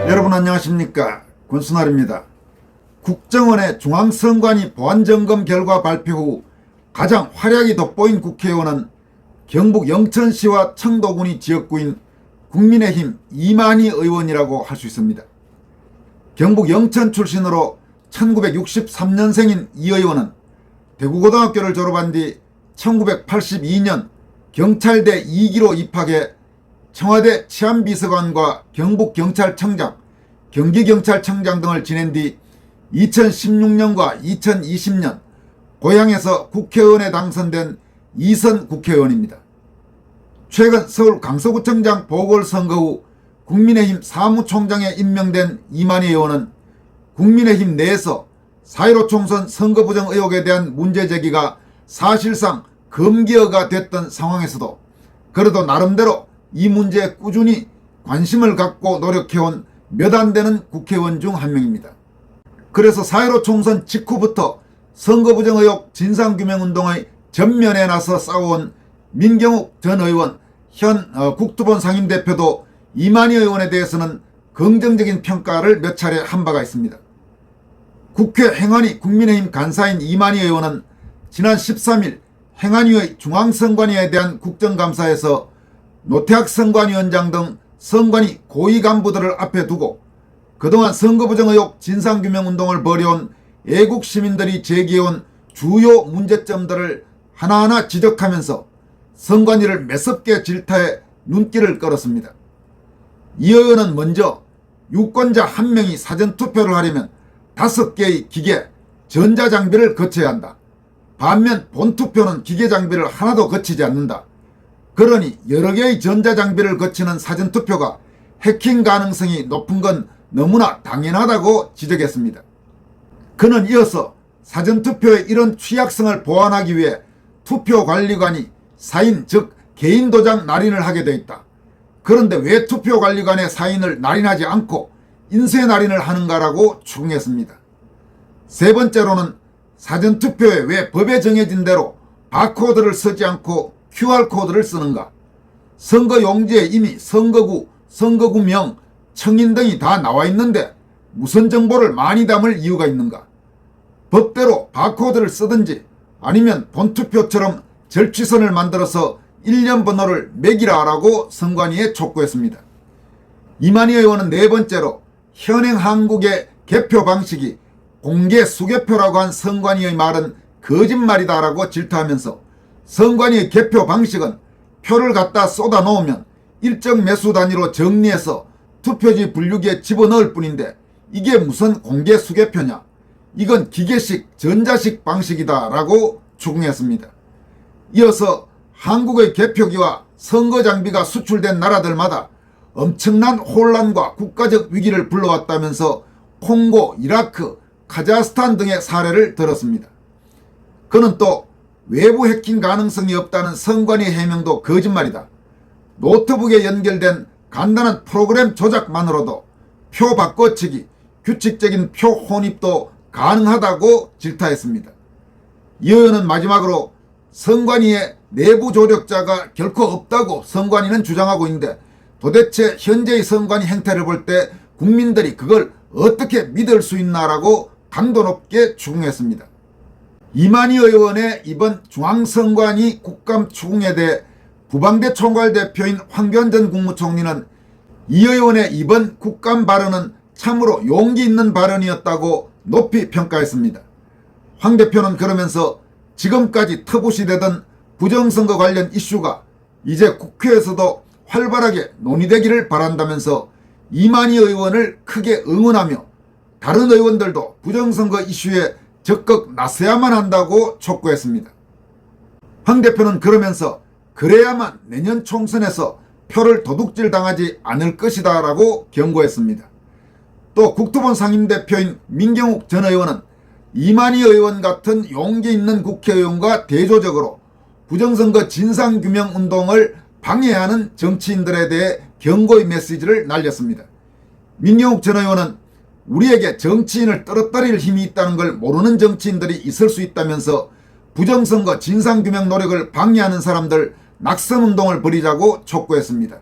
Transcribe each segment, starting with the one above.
여러분 안녕하십니까, 권순할입니다. 국정원의 중앙선관위 보안점검 결과 발표 후 가장 활약이 돋보인 국회의원은 경북 영천시와 청도군이 지역구인 국민의힘 이만희 의원이라고 할 수 있습니다. 경북 영천 출신으로 1963년생인 이 의원은 대구고등학교를 졸업한 뒤 1982년 경찰대 2기로 입학해 청와대 치안비서관과 경북경찰청장, 경기경찰청장 등을 지낸 뒤 2016년과 2020년 고향에서 국회의원에 당선된 2선 국회의원입니다. 최근 서울 강서구청장 보궐선거 후 국민의힘 사무총장에 임명된 이만희 의원은 국민의힘 내에서 4.15 총선 선거 부정 의혹에 대한 문제 제기가 사실상 금기어가 됐던 상황에서도 그래도 나름대로 이 문제에 꾸준히 관심을 갖고 노력해온 몇 안 되는 국회의원 중 한 명입니다. 그래서 4.15 총선 직후부터 선거 부정 의혹 진상규명운동의 전면에 나서 싸워온 민경욱 전 의원, 현 국토본 상임대표도 이만희 의원에 대해서는 긍정적인 평가를 몇 차례 한 바가 있습니다. 국회 행안위 국민의힘 간사인 이만희 의원은 지난 13일 행안위의 중앙선관위에 대한 국정감사에서 노태학 선관위원장 등 선관위 고위 간부들을 앞에 두고 그동안 선거 부정 의혹 진상규명운동을 벌여온 애국 시민들이 제기해온 주요 문제점들을 하나하나 지적하면서 선관위를 매섭게 질타해 눈길을 끌었습니다. 이 의원은 먼저 유권자 한 명이 사전투표를 하려면 5개의 기계, 전자장비를 거쳐야 한다. 반면 본투표는 기계장비를 하나도 거치지 않는다. 그러니 여러 개의 전자장비를 거치는 사전투표가 해킹 가능성이 높은 건 너무나 당연하다고 지적했습니다. 그는 이어서 사전투표의 이런 취약성을 보완하기 위해 투표관리관이 사인 즉 개인 도장 날인을 하게 돼 있다. 그런데 왜 투표관리관의 사인을 날인하지 않고 인쇄 날인을 하는가라고 추궁했습니다. 세 번째로는 사전투표에 왜 법에 정해진 대로 바코드를 쓰지 않고 QR코드를 쓰는가? 선거용지에 이미 선거구, 선거구명, 청인 등이 다 나와 있는데 무슨 정보를 많이 담을 이유가 있는가? 법대로 바코드를 쓰든지 아니면 본투표처럼 절취선을 만들어서 일련 번호를 매기라라고 선관위에 촉구했습니다. 이만희 의원은 네 번째로 현행 한국의 개표 방식이 공개 수개표라고 한 선관위의 말은 거짓말이다라고 질타하면서 선관위의 개표 방식은 표를 갖다 쏟아 놓으면 일정 매수 단위로 정리해서 투표지 분류기에 집어넣을 뿐인데 이게 무슨 공개 수개표냐? 이건 기계식 전자식 방식이다 라고 추궁했습니다. 이어서 한국의 개표기와 선거장비가 수출된 나라들마다 엄청난 혼란과 국가적 위기를 불러왔다면서 콩고, 이라크, 카자흐스탄 등의 사례를 들었습니다. 그는 또 외부 해킹 가능성이 없다는 선관위 해명도 거짓말이다. 노트북에 연결된 간단한 프로그램 조작만으로도 표 바꿔치기, 규칙적인 표 혼입도 가능하다고 질타했습니다. 이 의원은 마지막으로 선관위에 내부 조력자가 결코 없다고 선관위는 주장하고 있는데 도대체 현재의 선관위 행태를 볼 때 국민들이 그걸 어떻게 믿을 수 있나라고 강도 높게 추궁했습니다. 이만희 의원의 이번 중앙선관위 국감 추궁에 대해 부방대 총괄대표인 황교안 전 국무총리는 이 의원의 이번 국감 발언은 참으로 용기 있는 발언이었다고 높이 평가했습니다. 황 대표는 그러면서 지금까지 터부시되던 부정선거 관련 이슈가 이제 국회에서도 활발하게 논의되기를 바란다면서 이만희 의원을 크게 응원하며 다른 의원들도 부정선거 이슈에 적극 나서야만 한다고 촉구했습니다. 황 대표는 그러면서 그래야만 내년 총선에서 표를 도둑질 당하지 않을 것이다 라고 경고했습니다. 또 국토본 상임대표인 민경욱 전 의원은 이만희 의원 같은 용기 있는 국회의원과 대조적으로 부정선거 진상규명운동을 방해하는 정치인들에 대해 경고의 메시지를 날렸습니다. 민경욱 전 의원은 우리에게 정치인을 떨어뜨릴 힘이 있다는 걸 모르는 정치인들이 있을 수 있다면서 부정선거 진상규명 노력을 방해하는 사람들 낙선운동을 벌이자고 촉구했습니다.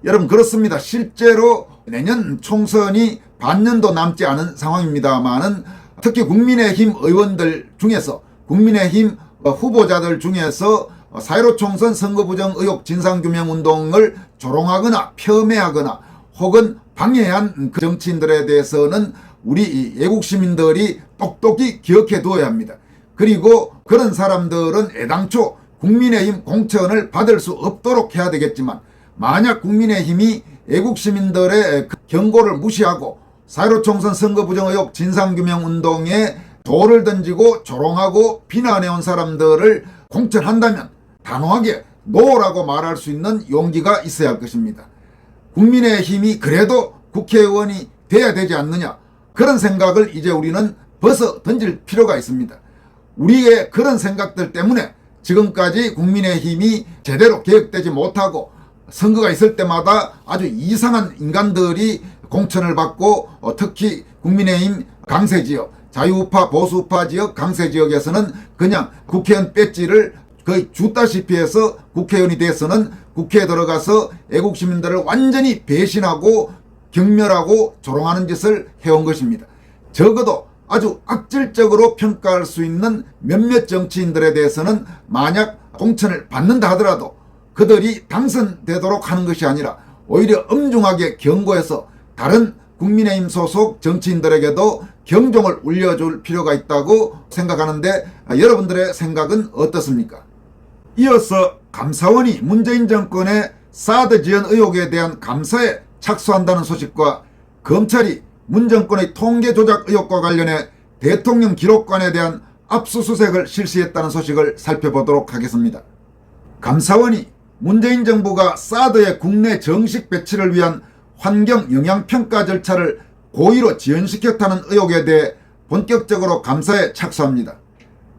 여러분, 그렇습니다. 실제로 내년 총선이 반년도 남지 않은 상황입니다만은 특히 국민의힘 의원들 중에서, 국민의힘 후보자들 중에서 4.15 총선 선거부정 의혹 진상규명운동을 조롱하거나 폄훼하거나 혹은 방해한 그 정치인들에 대해서는 우리 애국시민들이 똑똑히 기억해 두어야 합니다. 그리고 그런 사람들은 애당초 국민의힘 공천을 받을 수 없도록 해야 되겠지만, 만약 국민의힘이 애국시민들의 그 경고를 무시하고 4.15 총선 선거부정 의혹 진상규명운동에 돌을 던지고 조롱하고 비난해온 사람들을 공천한다면 단호하게 노라고 말할 수 있는 용기가 있어야 할 것입니다. 국민의힘이 그래도 국회의원이 돼야 되지 않느냐, 그런 생각을 이제 우리는 벗어 던질 필요가 있습니다. 우리의 그런 생각들 때문에 지금까지 국민의힘이 제대로 개혁되지 못하고 선거가 있을 때마다 아주 이상한 인간들이 공천을 받고, 특히 국민의힘 강세지역, 자유우파 보수우파 지역 강세지역에서는 그냥 국회의원 배지를 거의 줬다시피 해서 국회의원이 돼서는 국회에 들어가서 애국시민들을 완전히 배신하고 경멸하고 조롱하는 짓을 해온 것입니다. 적어도 아주 악질적으로 평가할 수 있는 몇몇 정치인들에 대해서는 만약 공천을 받는다 하더라도 그들이 당선되도록 하는 것이 아니라 오히려 엄중하게 경고해서 다른 국민의힘 소속 정치인들에게도 경종을 울려줄 필요가 있다고 생각하는데, 여러분들의 생각은 어떻습니까? 이어서 감사원이 문재인 정권의 사드 지원 의혹에 대한 감사에 착수한다는 소식과 검찰이 문 정권의 통계 조작 의혹과 관련해 대통령 기록관에 대한 압수수색을 실시했다는 소식을 살펴보도록 하겠습니다. 감사원이 문재인 정부가 사드의 국내 정식 배치를 위한 환경 영향평가 절차를 고의로 지연시켰다는 의혹에 대해 본격적으로 감사에 착수합니다.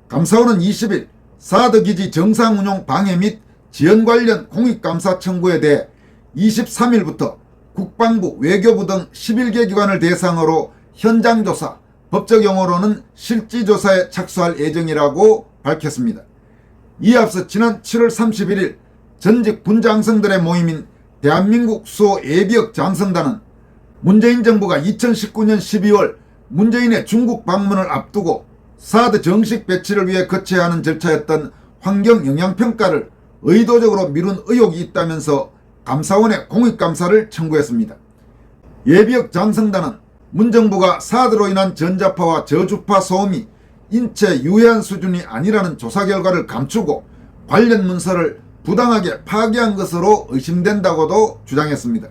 감사원은 20일 사드 기지 정상운용 방해 및 지연 관련 공익감사 청구에 대해 23일부터 국방부, 외교부 등 11개 기관을 대상으로 현장조사, 법적 용어로는 실지조사에 착수할 예정이라고 밝혔습니다. 이에 앞서 지난 7월 31일 전직 군장성들의 모임인 대한민국 수호 예비역 장성단은 문재인 정부가 2019년 12월 문재인의 중국 방문을 앞두고 사드 정식 배치를 위해 거쳐야 하는 절차였던 환경 영향평가를 의도적으로 미룬 의혹이 있다면서 감사원에 공익감사를 청구했습니다. 예비역 장성단은 문 정부가 사드로 인한 전자파와 저주파 소음이 인체 유해한 수준이 아니라는 조사 결과를 감추고 관련 문서를 부당하게 파기한 것으로 의심된다고도 주장했습니다.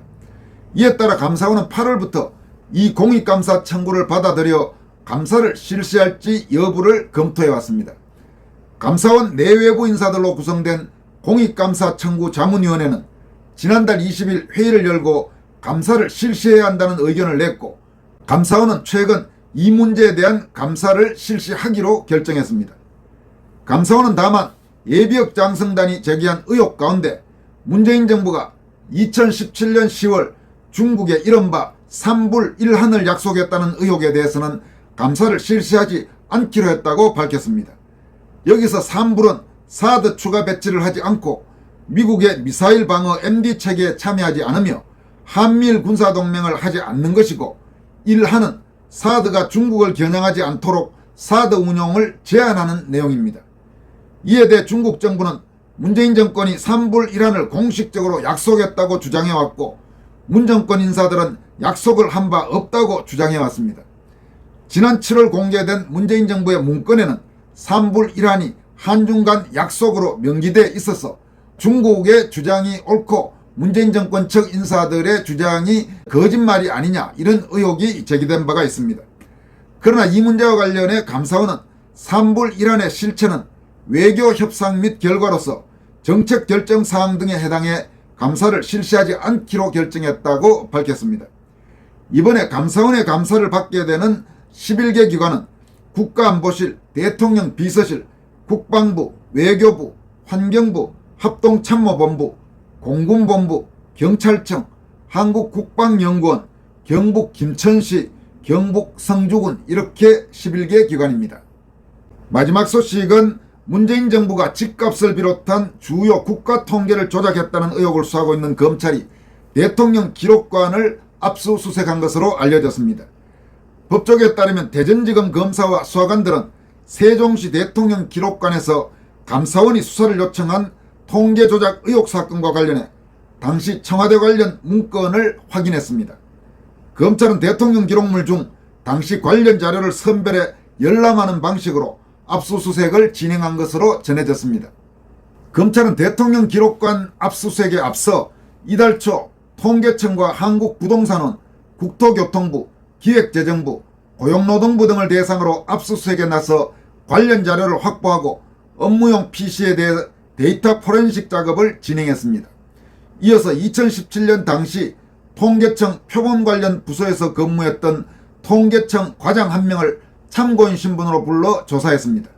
이에 따라 감사원은 8월부터 이 공익감사 청구를 받아들여 감사를 실시할지 여부를 검토해왔습니다. 감사원 내외부 인사들로 구성된 공익감사 청구 자문위원회는 지난달 20일 회의를 열고 감사를 실시해야 한다는 의견을 냈고, 감사원은 최근 이 문제에 대한 감사를 실시하기로 결정했습니다. 감사원은 다만 예비역 장성단이 제기한 의혹 가운데 문재인 정부가 2017년 10월 중국에 이른바 산불 1한을 약속했다는 의혹에 대해서는 감사를 실시하지 않기로 했다고 밝혔습니다. 여기서 산불은 사드 추가 배치를 하지 않고 미국의 미사일 방어 MD 체계에 참여하지 않으며 한미일 군사동맹을 하지 않는 것이고, 1한은 사드가 중국을 겨냥하지 않도록 사드 운용을 제한하는 내용입니다. 이에 대해 중국 정부는 문재인 정권이 산불 1한을 공식적으로 약속했다고 주장해왔고, 문 정권 인사들은 약속을 한 바 없다고 주장해왔습니다. 지난 7월 공개된 문재인 정부의 문건에는 산불 1한이 한중 간 약속으로 명기돼 있어서 중국의 주장이 옳고 문재인 정권 측 인사들의 주장이 거짓말이 아니냐, 이런 의혹이 제기된 바가 있습니다. 그러나 이 문제와 관련해 감사원은 산불 1한의 실체는 외교 협상 및 결과로서 정책 결정 사항 등에 해당해 감사를 실시하지 않기로 결정했다고 밝혔습니다. 이번에 감사원의 감사를 받게 되는 11개 기관은 국가안보실, 대통령 비서실, 국방부, 외교부, 환경부, 합동참모본부, 공군본부, 경찰청, 한국국방연구원, 경북 김천시, 경북 성주군, 이렇게 11개 기관입니다. 마지막 소식은 문재인 정부가 집값을 비롯한 주요 국가 통계를 조작했다는 의혹을 수사하고 있는 검찰이 대통령 기록관을 압수수색한 것으로 알려졌습니다. 법조계에 따르면 대전지검 검사와 수사관들은 세종시 대통령 기록관에서 감사원이 수사를 요청한 통계 조작 의혹 사건과 관련해 당시 청와대 관련 문건을 확인했습니다. 검찰은 대통령 기록물 중 당시 관련 자료를 선별해 열람하는 방식으로 압수수색을 진행한 것으로 전해졌습니다. 검찰은 대통령 기록관 압수수색에 앞서 이달 초 통계청과 한국부동산원, 국토교통부, 기획재정부, 고용노동부 등을 대상으로 압수수색에 나서 관련 자료를 확보하고 업무용 PC에 대해 데이터 포렌식 작업을 진행했습니다. 이어서 2017년 당시 통계청 표본 관련 부서에서 근무했던 통계청 과장 1명을 참고인 신분으로 불러 조사했습니다.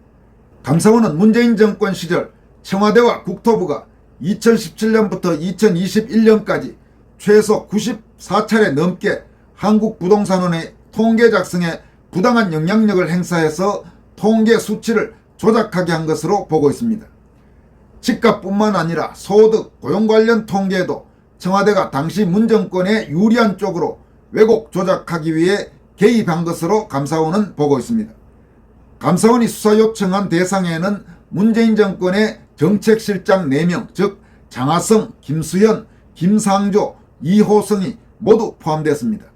감사원은 문재인 정권 시절 청와대와 국토부가 2017년부터 2021년까지 최소 94차례 넘게 한국부동산원의 통계 작성에 부당한 영향력을 행사해서 통계 수치를 조작하게 한 것으로 보고 있습니다. 집값뿐만 아니라 소득, 고용 관련 통계에도 청와대가 당시 문정권에 유리한 쪽으로 왜곡 조작하기 위해 개입한 것으로 감사원은 보고 있습니다. 감사원이 수사 요청한 대상에는 문재인 정권의 정책실장 4명, 즉 장하성, 김수현, 김상조, 이호성이 모두 포함됐습니다.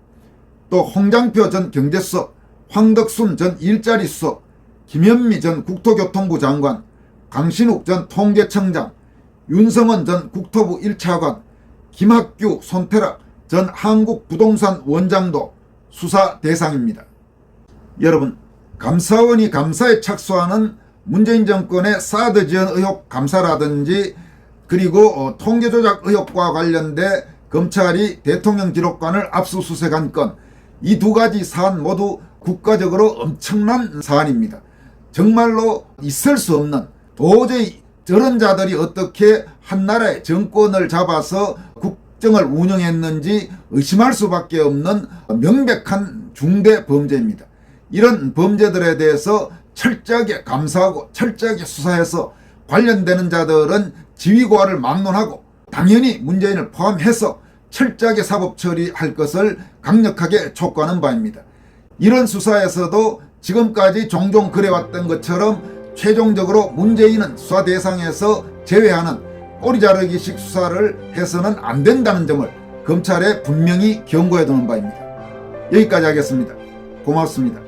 또 홍장표 전 경제수석, 황덕순 전 일자리 수석, 김현미 전 국토교통부 장관, 강신욱 전 통계청장, 윤성원 전 국토부 1차관, 김학규, 손태락 전 한국부동산 원장도 수사 대상입니다. 여러분, 감사원이 감사에 착수하는 문재인 정권의 사드 지원 의혹 감사라든지 그리고 통계 조작 의혹과 관련돼 검찰이 대통령 기록관을 압수수색한 건, 이 두 가지 사안 모두 국가적으로 엄청난 사안입니다. 정말로 있을 수 없는, 도저히 저런 자들이 어떻게 한 나라의 정권을 잡아서 국정을 운영했는지 의심할 수밖에 없는 명백한 중대 범죄입니다. 이런 범죄들에 대해서 철저하게 감사하고 철저하게 수사해서 관련되는 자들은 지위고하를 막론하고 당연히 문재인을 포함해서 철저하게 사법 처리할 것을 강력하게 촉구하는 바입니다. 이런 수사에서도 지금까지 종종 그래왔던 것처럼 최종적으로 문재인은 수사 대상에서 제외하는 꼬리자르기식 수사를 해서는 안 된다는 점을 검찰에 분명히 경고해 두는 바입니다. 여기까지 하겠습니다. 고맙습니다.